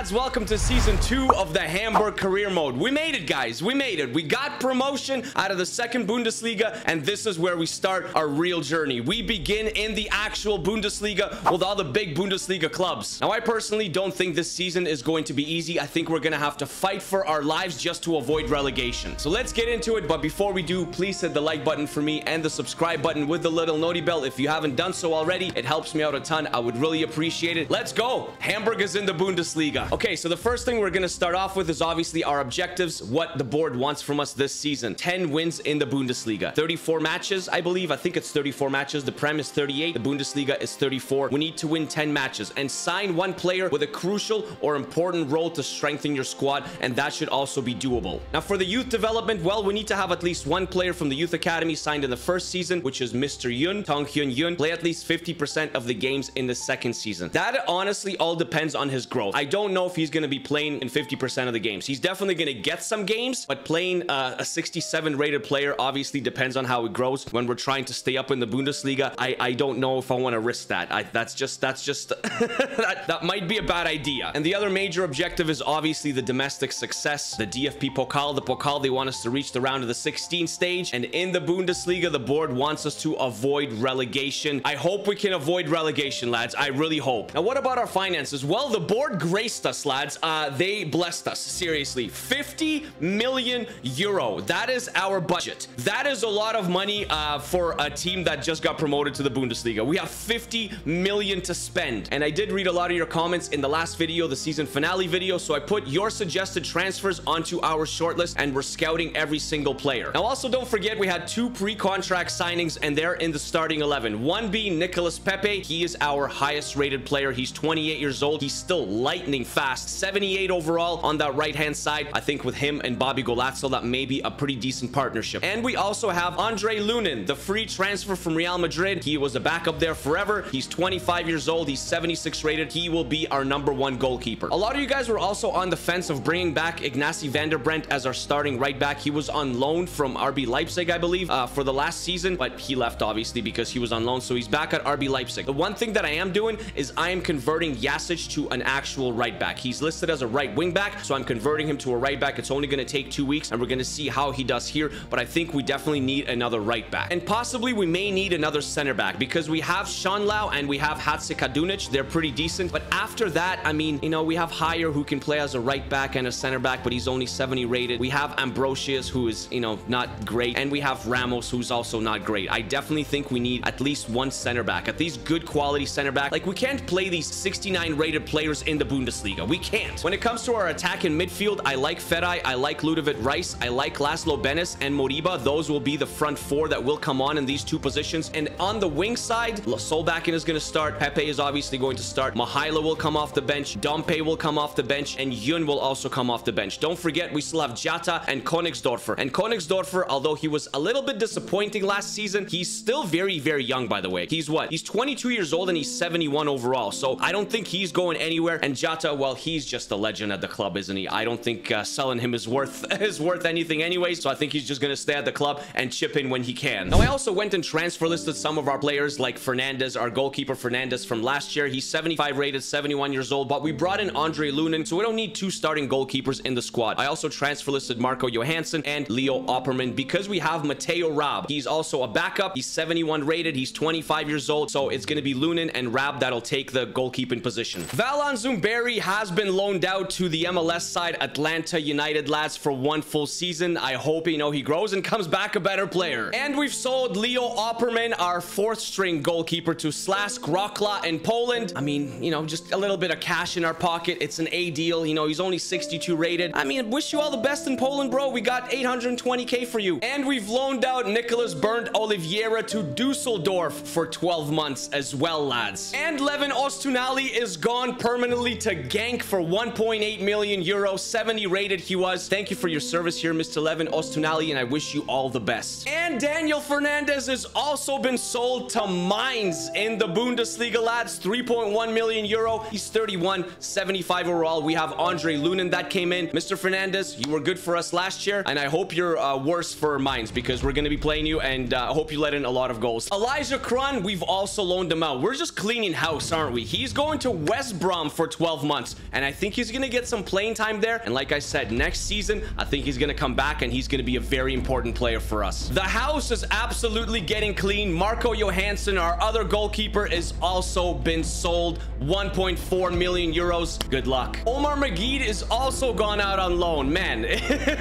lads, welcome to season 2 of the Hamburg career mode. We made it, guys. We made it. We got promotion out of the second Bundesliga, and this is where we start our real journey. We begin in the actual Bundesliga with all the big Bundesliga clubs. Now, I personally don't think this season is going to be easy. I think we're gonna have to fight for our lives just to avoid relegation. So let's get into it, but before we do, please hit the like button for me and the subscribe button with the little noti bell if you haven't done so already. It helps me out a ton. I would really appreciate it. Let's go. Hamburg is in the Bundesliga. Okay, so the first thing we're gonna start off with is obviously our objectives, what the board wants from us this season. 10 wins in the Bundesliga. 34 matches, I believe. I think it's 34 matches. The Prem is 38. The Bundesliga is 34. We need to win 10 matches and sign one player with a crucial or important role to strengthen your squad, and that should also be doable. Now, for the youth development, well, we need to have at least one player from the youth academy signed in the first season, which is Mr. Yun, Tong Hyun Yun, play at least 50% of the games in the second season. That honestly all depends on his growth. I don't know if he's going to be playing in 50% of the games. He's definitely going to get some games, but playing a 67 rated player obviously depends on how it grows. When we're trying to stay up in the Bundesliga, I don't know if I want to risk that. That's just that might be a bad idea. And the other major objective is obviously the domestic success, the DFB Pokal. The Pokal, they want us to reach the round of the 16 stage, and in the Bundesliga, the board wants us to avoid relegation. I hope we can avoid relegation, lads. I really hope. Now, what about our finances? Well, the board graced us, lads. They blessed us. Seriously, 50 million euro. That is our budget. That is a lot of money for a team that just got promoted to the Bundesliga. We have 50 million to spend. And I did read a lot of your comments in the last video, the season finale video. So I put your suggested transfers onto our shortlist, and we're scouting every single player. Now, also don't forget, we had 2 pre-contract signings, and they're in the starting 11. One being Nicolas Pepe. He is our highest rated player. He's 28 years old. He's still lightning fast. 78 overall on that right-hand side. I think with him and Bobby Golazzo, that may be a pretty decent partnership. And we also have Andre Lunin, the free transfer from Real Madrid. He was a backup there forever. He's 25 years old. He's 76 rated. He will be our #1 goalkeeper. A lot of you guys were also on the fence of bringing back Ignacy van der Brent as our starting right back. He was on loan from RB Leipzig, I believe, for the last season, but he left obviously because he was on loan. So he's back at RB Leipzig. The one thing that I am doing is I am converting Jasic to an actual right back. He's listed as a right wing back, so I'm converting him to a right back. It's only going to take 2 weeks, and we're going to see how he does here, but I think we definitely need another right back. And possibly we may need another center back because we have Schonlau and we have Hatzikadunic. They're pretty decent, but after that, I mean, you know, we have Haier, who can play as a right back and a center back, but he's only 70 rated. We have Ambrosius, who is, you know, not great, and we have Ramos, who's also not great. I definitely think we need at least one center back, at least good quality center back. Like, we can't play these 69 rated players in the Bundesliga. We can't. When it comes to our attack in midfield, I like Ferai, I like Ludovic Rice, I like Laszlo Benes and Moriba. Those will be the front 4 that will come on in these 2 positions. And on the wing side, Solbakken is going to start. Pepe is obviously going to start. Mihailo will come off the bench. Dompe will come off the bench, and Yun will also come off the bench. Don't forget, we still have Jata and Königsdorfer. And Königsdorfer, although he was a little bit disappointing last season, he's still very, very young, by the way. He's what? He's 22 years old, and he's 71 overall. So I don't think he's going anywhere. And Jata, well, he's just a legend at the club, isn't he? I don't think selling him is worth anything anyway. So I think he's just going to stay at the club and chip in when he can. Now, I also went and transfer listed some of our players, like Fernandez, our goalkeeper Fernandez from last year. He's 75 rated, 71 years old, but we brought in Andre Lunin, so we don't need 2 starting goalkeepers in the squad. I also transfer listed Marco Johansson and Leo Opperman because we have Matteo Raab. He's also a backup. He's 71 rated. He's 25 years old, so it's going to be Lunin and Raab that'll take the goalkeeping position. Valon Zumberi has been loaned out to the MLS side, Atlanta United, lads, for 1 full season. I hope, you know, he grows and comes back a better player. And we've sold Leo Opperman, our 4th string goalkeeper, to Slask Wrocław in Poland. I mean, you know, just a little bit of cash in our pocket. It's an A deal. You know, he's only 62 rated. I mean, wish you all the best in Poland, bro. We got 820k for you. And we've loaned out Nicholas Bernd Oliveira to Dusseldorf for 12 months as well, lads. And Levin Ostunali is gone permanently to Genk for 1.8 million euro. 70 rated he was. Thank you for your service here, Mr. Levin Ostunali, and I wish you all the best. And Daniel Fernandez has also been sold to Mainz in the Bundesliga, lads. 3.1 million euro. He's 31, 75 overall. We have Andre Lunin that came in. Mr. Fernandez, you were good for us last year, and I hope you're worse for Mainz because we're going to be playing you, and I hope you let in a lot of goals. Elijah Kron, we've also loaned him out. We're just cleaning house, aren't we? He's going to West Brom for 12 months. and I think he's gonna get some playing time there. And like I said, next season, I think he's gonna come back and he's gonna be a very important player for us. The house is absolutely getting clean. Marco Johansson, our other goalkeeper, is also been sold. 1.4 million euros. Good luck. Omar Magid is also gone out on loan. Man,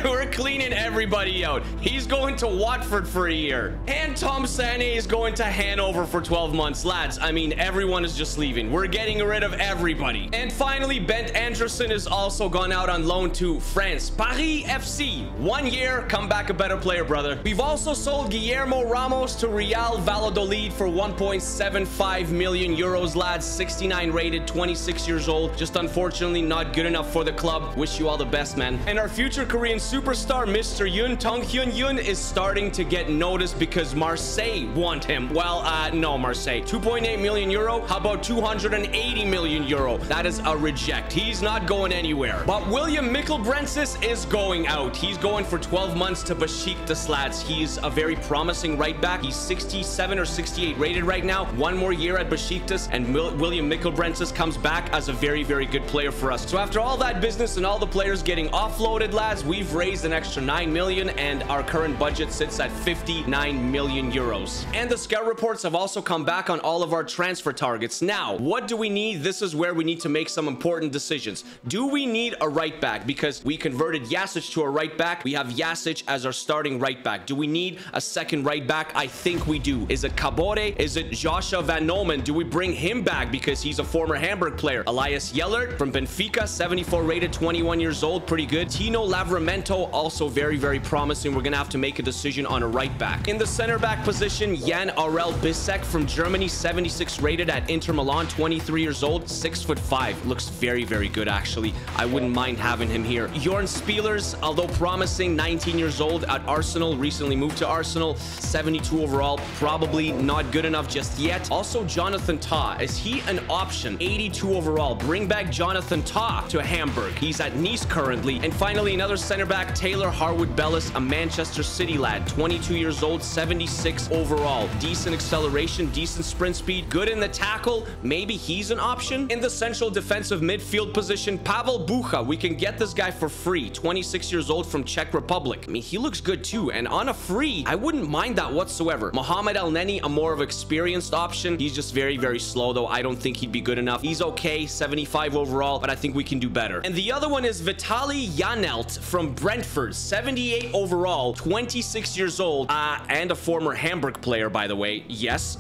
we're cleaning everybody out. He's going to Watford for a year. And Tom Sane is going to Hanover for 12 months. Lads, I mean, everyone is just leaving. We're getting rid of everybody. And finally, Bent Anderson is also gone out on loan to France. Paris FC. 1 year, come back a better player, brother. We've also sold Guillermo Ramos to Real Valladolid for 1.75 million euros, lads. 69 rated, 26 years old. Just unfortunately not good enough for the club. Wish you all the best, man. And our future Korean superstar, Mr. Yoon Tong Hyun Yoon, is starting to get noticed because Marseille want him. Well, no, Marseille. 2.8 million euro. How about 280 million euro? That is a reject. He's not going anywhere. But William Mickelbrensis is going out. He's going for 12 months to Besiktas, lads. He's a very promising right back. He's 67 or 68 rated right now. 1 more year at Besiktas, and William Mickelbrensis comes back as a very, very good player for us. So after all that business and all the players getting offloaded, lads, we've raised an extra 9 million, and our current budget sits at 59 million euros. And the scout reports have also come back on all of our transfer targets. Now, what do we need? This is where we need to make some important decisions. Do we need a right back? Because we converted Jasic to a right back. We have Jasic as our starting right back. Do we need a second right back? I think we do. Is it Kabore? Is it Joshua Van Nomen? Do we bring him back because he's a former Hamburg player? Elias Yellert from Benfica, 74 rated, 21 years old, pretty good. Tino Livramento, also very, very promising. We're gonna have to make a decision on a right back. In the center back position, Jan Aurel Bisek from Germany, 76 rated at Inter Milan, 23 years old, 6'5". Looks very, very good, actually. I wouldn't mind having him here. Jorn Spielers, although promising, 19 years old at Arsenal, recently moved to Arsenal, 72 overall, probably not good enough just yet. Also, Jonathan Tah, is he an option? 82 overall. Bring back Jonathan Tah to Hamburg. He's at Nice currently. And finally, another center back, Taylor Harwood-Bellis, a Manchester City lad, 22 years old, 76 overall. Decent acceleration, decent sprint speed, good in the tackle. Maybe he's an option. In the central defensive midfield position, Pavel Bucha. We can get this guy for free. 26 years old from Czech Republic. I mean, he looks good too. And on a free, I wouldn't mind that whatsoever. Mohamed El Neni, a more of experienced option. He's just very, very slow though. I don't think he'd be good enough. He's okay, 75 overall, but I think we can do better. And the other one is Vitaly Janelt from Brentford, 78 overall, 26 years old, and a former Hamburg player, by the way. Yes.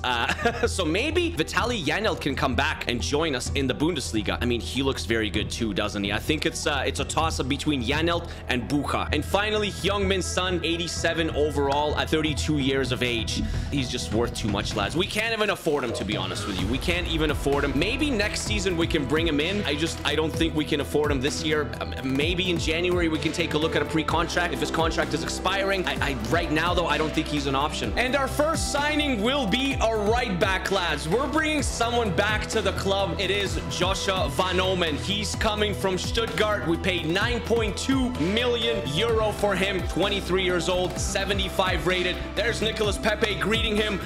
So maybe Vitaly Janelt can come back and join us in the Bundesliga. I mean, he looks very good too, doesn't he? I think it's a toss-up between Janelt and Bucha. And finally, Heung-min Son, 87 overall at 32 years of age. He's just worth too much, lads. We can't even afford him, to be honest with you. We can't even afford him. Maybe next season we can bring him in. I don't think we can afford him this year. Maybe in January we can take a look at a pre-contract if his contract is expiring. Right now, though, I don't think he's an option. And our first signing will be a right back, lads. We're bringing someone back to the club. It is Joshua Van Nomen. He's coming from Stuttgart. We paid 9.2 million euro for him. 23 years old, 75 rated. There's Nicolas Pepe greeting him.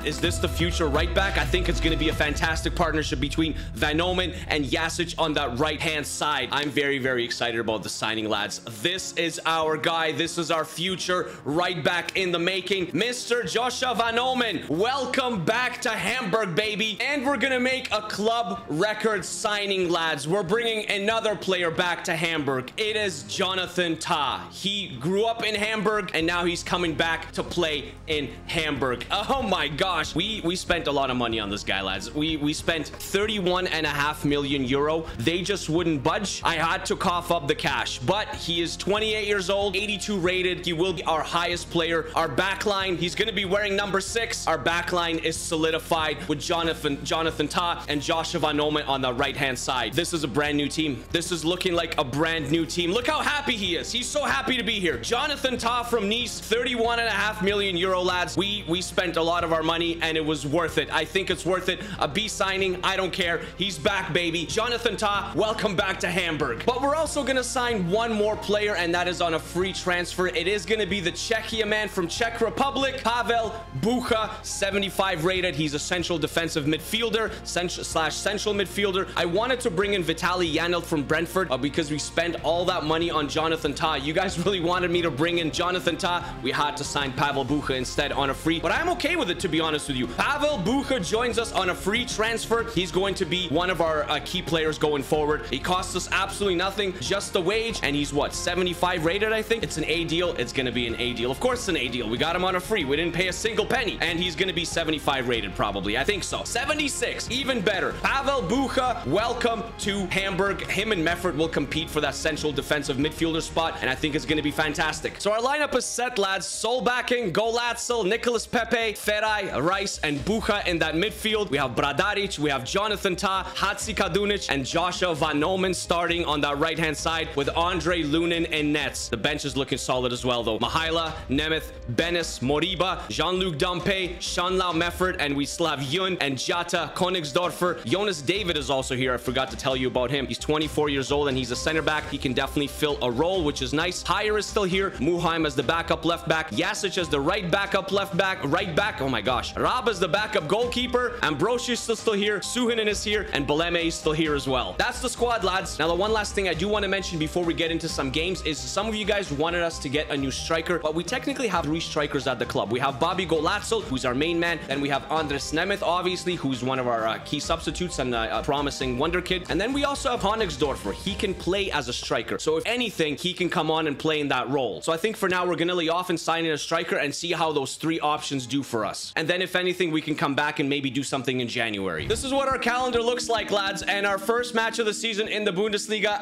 Is this the future right back? I think it's going to be a fantastic partnership between Van Nomen and Jasic on that right-hand side. I'm very, very excited about the signing, lads. This is our guy. This is our future right back in the making. Mr. Joshua Van Nomen, welcome back to Hamburg, baby. And we're going to make a club record signing, lads. We're bringing another player back to Hamburg. It is Jonathan Tah. He grew up in Hamburg, and now he's coming back to play in Hamburg. Oh my gosh. We spent a lot of money on this guy, lads. We spent 31.5 million euro. They just wouldn't budge. I had to cough up the cash, but he is 28 years old, 82 rated. He will be our highest player. Our backline, he's going to be wearing number 6. Our backline is solidified with Jonathan Tah and Joshua Van Nomen on the right-hand side. This is a brand new team. This is looking like a brand new team. Look how happy he is. He's so happy to be here. Jonathan Tah from Nice, 31.5 million euro, lads. We spent a lot of our money, and it was worth it. I think it's worth it. A B signing, I don't care. He's back, baby. Jonathan Tah, welcome back to Hamburg. But we're also going to sign one more player, and that is on a free transfer. It is going to be the Czechia man from Czech Republic, Pavel Bucha, 75 rated. He's a central defensive midfielder, central midfielder. I wanted to bring in in Vitaly Janelt from Brentford because we spent all that money on Jonathan Tah. You guys really wanted me to bring in Jonathan Tah. We had to sign Pavel Bucha instead on a free, but I'm okay with it, to be honest with you. Pavel Bucha joins us on a free transfer. He's going to be one of our key players going forward. He costs us absolutely nothing, just the wage, and he's what, 75 rated, I think? It's an A deal. It's going to be an A deal. Of course it's an A deal. We got him on a free. We didn't pay a single penny, and he's going to be 75 rated probably. I think so. 76, even better. Pavel Bucha, welcome to Hamburg. Him and Meffert will compete for that central defensive midfielder spot, and I think it's going to be fantastic. So our lineup is set, lads. Solbakken, Golatzel, Nicholas Pepe, Ferai, Rice, and Bucha in that midfield. We have Bradaric, we have Jonathan Tah, Hatzikadunic, and Joshua Van Nomen starting on that right-hand side with Andre Lunin in nets. The bench is looking solid as well, though. Mihaila, Nemeth, Benes, Moriba, Jean-Luc Dompe, Shanlau Meffert, and we still have Yun and Jata Konigsdorfer. Jonas David is also here. I forgot to tell you about him. He's 24 years old and he's a center back. He can definitely fill a role, which is nice. Haier is still here. Muheim as the backup left back. Jasic as the right backup left back. Right back. Oh my gosh. Rab is the backup goalkeeper. Ambrosius is still here. Suhinen is here. And Beleme is still here as well. That's the squad, lads. Now, the one last thing I do want to mention before we get into some games is some of you guys wanted us to get a new striker, but we technically have 3 strikers at the club. We have Bobby Golatzel, who's our main man. Then we have Andres Nemeth, obviously, who's one of our key substitutes and a promising wonder kid. And then we also have Konigsdorfer. He can play as a striker. So if anything, he can come on and play in that role. So I think for now, we're going to lay off and sign in a striker and see how those 3 options do for us. And then if anything, we can come back and maybe do something in January. This is what our calendar looks like, lads. And our first match of the season in the Bundesliga,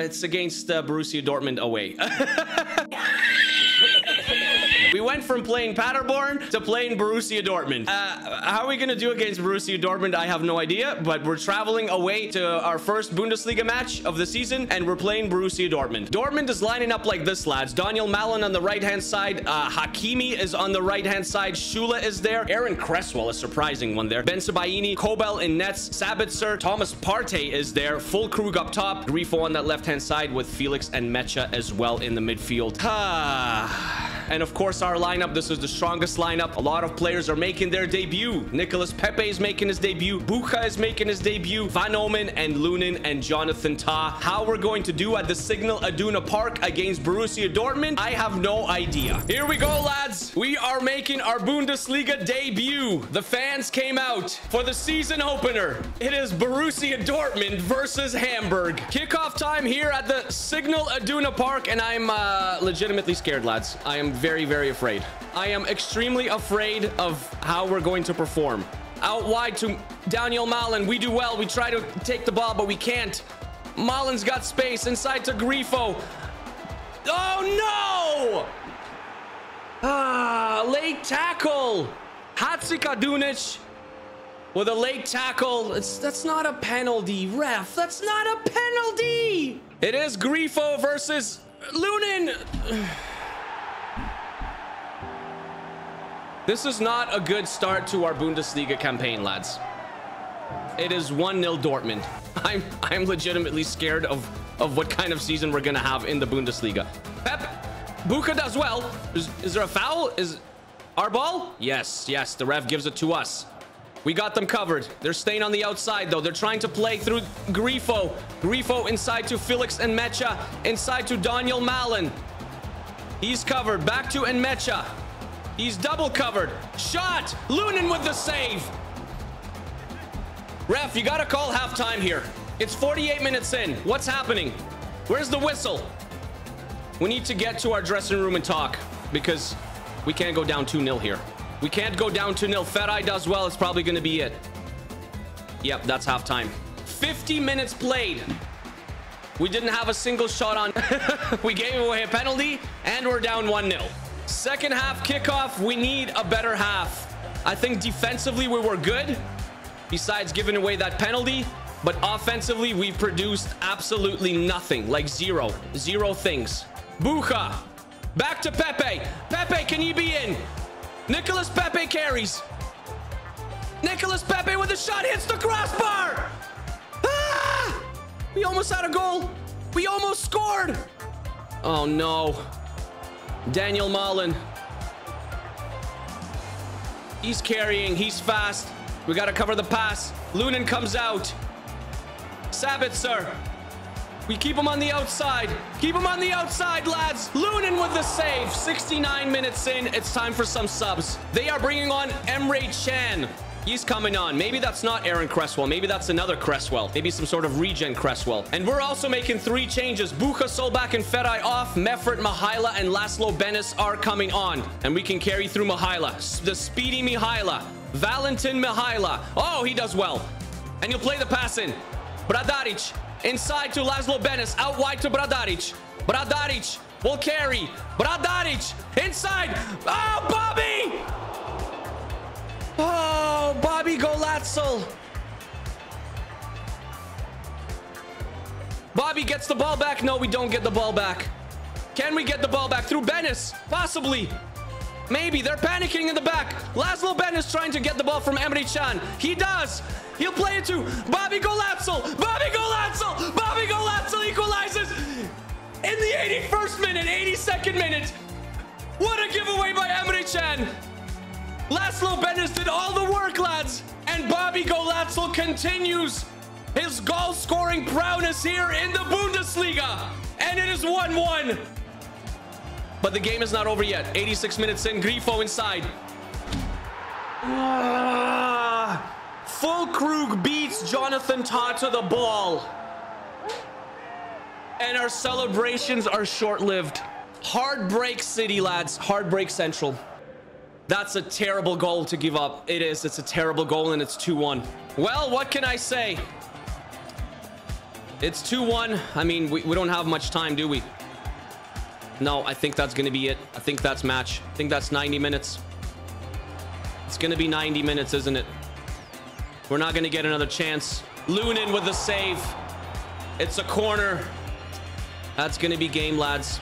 it's against Borussia Dortmund away. We went from playing Paderborn to playing Borussia Dortmund. How are we going to do against Borussia Dortmund? I have no idea, but we're traveling away to our first Bundesliga match of the season, and we're playing Borussia Dortmund. Dortmund is lining up like this, lads. Daniel Malen on the right-hand side. Hakimi is on the right-hand side. Shula is there. Aaron Cresswell, a surprising one there. Ben Sebaini, Kobel in nets. Sabitzer. Thomas Partey is there. Full Krug up top. Grifo on that left-hand side with Felix and Mecha as well in the midfield. And of course, our lineup, this is the strongest lineup. A lot of players are making their debut. Nicholas Pepe is making his debut. Bucha is making his debut. Van Omen and Lunin and Jonathan Tah. How we're going to do at the Signal Iduna Park against Borussia Dortmund, I have no idea. Here we go, lads. We are making our Bundesliga debut. The fans came out for the season opener. It is Borussia Dortmund versus Hamburg. Kickoff time here at the Signal Iduna Park, and I'm legitimately scared, lads. I am very, very afraid. I am extremely afraid of how we're going to perform. Out wide to Daniel Malen. We do well. We try to take the ball, but we can't. Malen's got space. Inside to Grifo. Oh, no! Late tackle. Hatzikadunic with a late tackle. That's not a penalty, ref. That's not a penalty. It is Grifo versus Lunin. This is not a good start to our Bundesliga campaign, lads. It is 1-0 Dortmund. I'm legitimately scared of what kind of season we're gonna have in the Bundesliga. Bucha does well. Is there a foul? Is our ball? Yes, the ref gives it to us. We got them covered. They're staying on the outside, though. They're trying to play through Grifo. Grifo inside to Felix and Mecha. Inside to Daniel Malen. He's covered. Back to Enmecha. He's double covered. Shot. Lunin with the save. Ref, you got to call halftime here. It's 48 minutes in. What's happening? Where's the whistle? We need to get to our dressing room and talk because we can't go down 2-0 here. We can't go down 2-0. Ferai does well. It's probably going to be it. Yep, that's halftime. 50 minutes played. We didn't have a single shot on. We gave away a penalty and we're down 1-0. Second half kickoff, we need a better half. I think defensively we were good, besides giving away that penalty. But offensively, we produced absolutely nothing, like zero things. Bucha, back to Pepe. Pepe, can you be in? Nicholas Pepe carries. Nicholas Pepe with a shot, hits the crossbar. Ah! We almost had a goal. We almost scored. Oh no. Daniel Malen. He's carrying. He's fast. We got to cover the pass. Lunin comes out. Sabitzer. We keep him on the outside. Keep him on the outside, lads. Lunin with the save. 69 minutes in. It's time for some subs. They are bringing on Emre Can. He's coming on. Maybe that's not Aaron Cresswell. Maybe that's another Cresswell. Maybe some sort of regen Cresswell. And we're also making 3 changes. Bucha, Solback, and Ferai off. Meffert, Mihaila, and Laszlo Benes are coming on. And we can carry through Mihaila. The speedy Mihaila. Valentin Mihaila. Oh, he does well. And you'll play the pass in. Bradaric. Inside to Laszlo Benes. Out wide to Bradaric. Bradaric will carry. Bradaric. Inside. Oh, Bobby! Oh, Bobby Golazzo. Bobby gets the ball back. No, we don't get the ball back. Can we get the ball back through Benes? Possibly. Maybe. They're panicking in the back. Laszlo Benes trying to get the ball from Emre Can. He does. He'll play it to Bobby Golazzo. Bobby Golazzo. Bobby Golazzo equalizes in the 81st minute, 82nd minute. What a giveaway by Emre Can. Laszlo Benes did all the work, lads. And Bobby Golazzo continues his goal-scoring prowess here in the Bundesliga. And it is 1-1. But the game is not over yet. 86 minutes in. Grifo inside. Fulkrug beats Jonathan Tah to the ball. And our celebrations are short-lived. Heartbreak City, lads. Heartbreak Central. That's a terrible goal to give up. It is. It's a terrible goal, and it's 2-1. Well, what can I say? It's 2-1. I mean, we don't have much time, do we? No, I think that's going to be it. I think that's match. I think that's 90 minutes. It's going to be 90 minutes, isn't it? We're not going to get another chance. Lunin with the save. It's a corner. That's going to be game, lads.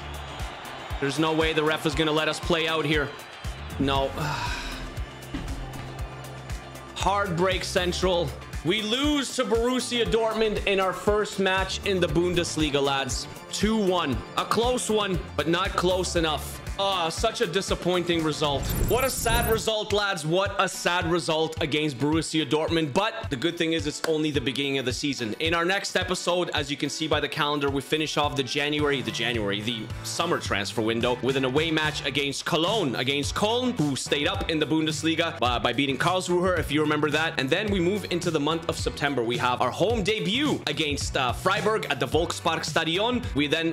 There's no way the ref is going to let us play out here. No. Heartbreak Central. We lose to Borussia Dortmund in our first match in the Bundesliga, lads. 2-1. A close one, but not close enough. Such a disappointing result. What a sad result, lads. What a sad result against Borussia Dortmund. But the good thing is it's only the beginning of the season. In our next episode, as you can see by the calendar, we finish off the summer transfer window with an away match against Cologne, who stayed up in the Bundesliga by beating Karlsruhe, if you remember that. And then we move into the month of September. We have our home debut against Freiburg at the Volksparkstadion.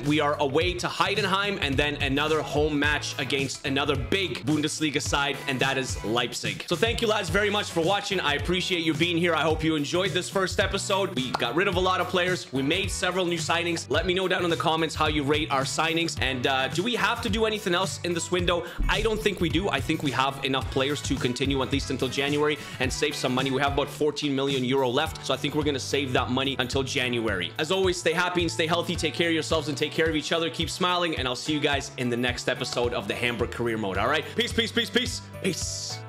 We are away to Heidenheim, and then another home match against another big Bundesliga side, and that is Leipzig. So thank you, lads, very much for watching. I appreciate you being here. I hope you enjoyed this first episode. We got rid of a lot of players. We made several new signings. Let me know down in the comments how you rate our signings. And do we have to do anything else in this window? I don't think we do. I think we have enough players to continue at least until January and save some money. We have about 14 million euro left, so I think we're going to save that money until January. As always, stay happy and stay healthy. Take care of yourselves and take care of each other. Keep smiling, and I'll see you guys in the next episode of the Hamburg career mode. All right, peace.